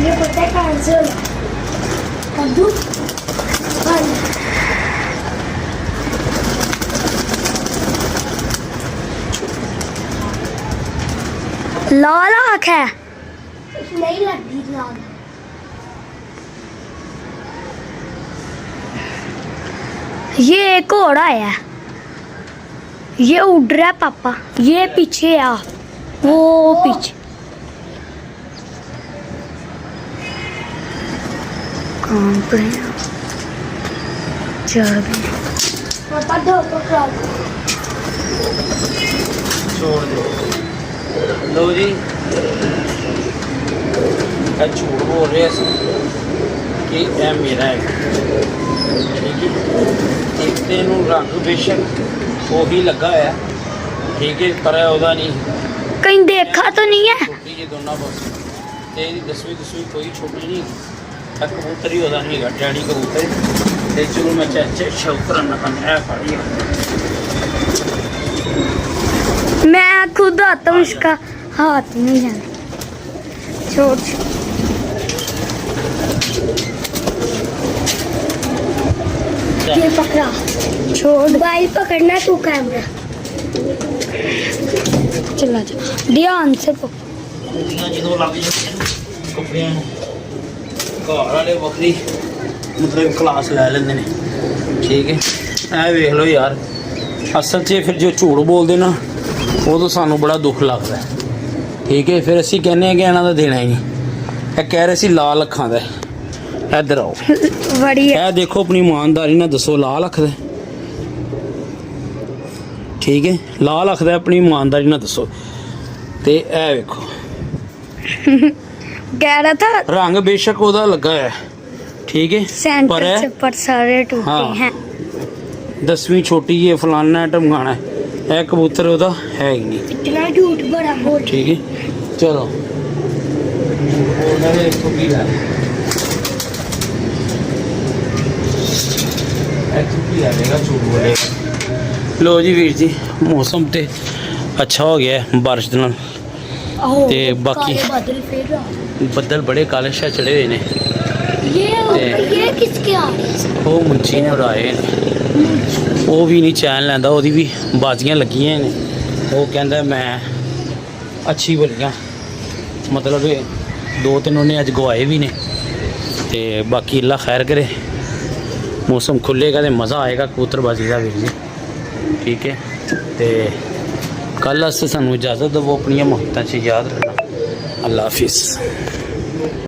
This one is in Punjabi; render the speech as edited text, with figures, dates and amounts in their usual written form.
ये पता है कहाँ से होला कद्दू लाल आँख है नहीं लगती लाल। ये एक और आया है, ये उड़ रहा है पापा, ये पीछे आ, वो पीछे काम पे पापा दो तो छोड़ दो। लो जी, ਇਹ ਝੂਠ ਬੋਲ ਰਿਹਾ ਸੀ ਕਿ ਇਹ ਮੇਰਾ ਹੈ, ਠੀਕ ਹੈ। ਦੇਖਦੇ ਨੂੰ ਰੰਗ ਬੇਸ਼ੱਕ ਉਹੀ ਲੱਗਾ ਹੋਇਆ, ठीक है, पर ਉਹਦਾ ਨਹੀਂ। कहीं देखा तो नहीं है? ਛੋਟੀ ਜੀ ਦੋਨਾਂ ਬਸ, ਤੇ ਇਹਦੀ 10ਵੀਂ ਕੋਈ ਛੋਟੀ ਨਹੀਂ, ਇਹ ਕਬੂਤਰ ਹੀ ਉਹਦਾ ਨਹੀਂ ਹੈਗਾ, ਡੈਡੀ ਕਬੂਤਰ। ਤੇ ਚਲੋ ਮੈਂ ਚਾਚੇ ਸ਼ੌਕਰ ਨਾਲ ਇਹ ਫੜੀ, मैं खुद आता हूँ, इसका हाथ नहीं जाना। छोड़ ये पकड़ा, छोड़ मोबाइल पकड़ना, तू कैमरा चला जा ध्यान से पकड़। ਜਦੋਂ ਲੱਗ ਜਾਂਦੇ ਕੱਪੜਿਆਂ ਨੂੰ ਘਰ ਵਾਲੇ ਵੱਖਰੀ ਮਤਲਬ ਕਲਾਸ ਲੈ ਲੈਂਦੇ ਨੇ, ਠੀਕ ਹੈ। ਇਹ ਵੇਖ ਲਓ ਯਾਰ, ਅਸਲ 'ਚ ਫਿਰ ਜੋ ਝੂਠ ਬੋਲਦੇ ਨਾ ਉਦੋਂ ਸਾਨੂੰ ਬੜਾ ਦੁੱਖ ਲੱਗਦਾ, ਠੀਕ ਹੈ। ਫਿਰ ਅਸੀਂ ਕਹਿੰਦੇ ਹਾਂ ਕਿ ਇਹਨਾਂ ਦਾ ਦੇਣਾ ਹੀ ਨਹੀਂ। ਇਹ ਕਹਿ ਰਹੇ ਸੀ ਲਾਲ ਅੱਖਾਂ ਦਾ, ਇੱਧਰ ਆਓ, ਇਹ ਦੇਖੋ ਆਪਣੀ ਇਮਾਨਦਾਰੀ ਨਾਲ ਦੱਸੋ ਲਾਲ ਅੱਖ ਦਾ, ਠੀਕ ਹੈ। ਲਾਲ ਅੱਖ ਦਾ ਆਪਣੀ ਇਮਾਨਦਾਰੀ ਨਾਲ ਦੱਸੋ। ਤੇ ਇਹ ਵੇਖੋ कह रहा था रंग बेशक ਉਹਦਾ ਲੱਗਾ ਹੈ, ठीक है, सेंटर से पर सारे टूटे हैं। 10वीं छोटी है, फलाना है, ढमकाना है, ਇਹ कबूतर ਉਹਦਾ है ही नहीं। इतना झूठ बड़ा बोल, ठीक है, चलो बोलना है इसको की है, ऐसे की लगेगा झूठ बोलेगा। लो जी वीर जी, मौसम ते अच्छा हो गया है बारिश ਦੇ ਨਾਲ, ਤੇ ਬਾਕੀ ਬੱਦਲ ਬੜੇ ਕਾਲੇ ਸ਼ਾ ਚੜੇ ਹੋਏ ਨੇ। ये किसके आ रहे? ਉਹ ਮੁੰਚੀ ਨੇ ਉਡਾਏ ਨੇ, ਉਹ ਵੀ ਨਹੀਂ ਚੈਨ ਲੈਂਦਾ, ਉਹਦੀ ਵੀ ਬਾਜ਼ੀਆਂ ਲੱਗੀਆਂ ਨੇ। ਉਹ ਕਹਿੰਦਾ ਮੈਂ ਅੱਛੀ ਬੋਲੀਆਂ, ਮਤਲਬ 2-3 ਉਹਨੇ ਅੱਜ ਗਵਾਏ ਵੀ ਨੇ। ਤੇ ਬਾਕੀ ਅੱਲਾ ਖੈਰ ਕਰੇ, ਮੌਸਮ ਖੁੱਲੇਗਾ ਤੇ ਮਜ਼ਾ ਆਏਗਾ ਕਬੂਤਰਬਾਜ਼ੀ ਦਾ ਵੀਰ ਜੀ, ਠੀਕ ਹੈ। ਤੇ ਕੱਲ੍ਹ ਵਾਸਤੇ ਸਾਨੂੰ ਇਜਾਜ਼ਤ ਦਿਓ, ਆਪਣੀਆਂ ਮੁਹੱਬਤਾਂ 'ਚ ਯਾਦ ਰੱਖਣਾ। ਅੱਲਾ ਹਾਫਿਜ਼।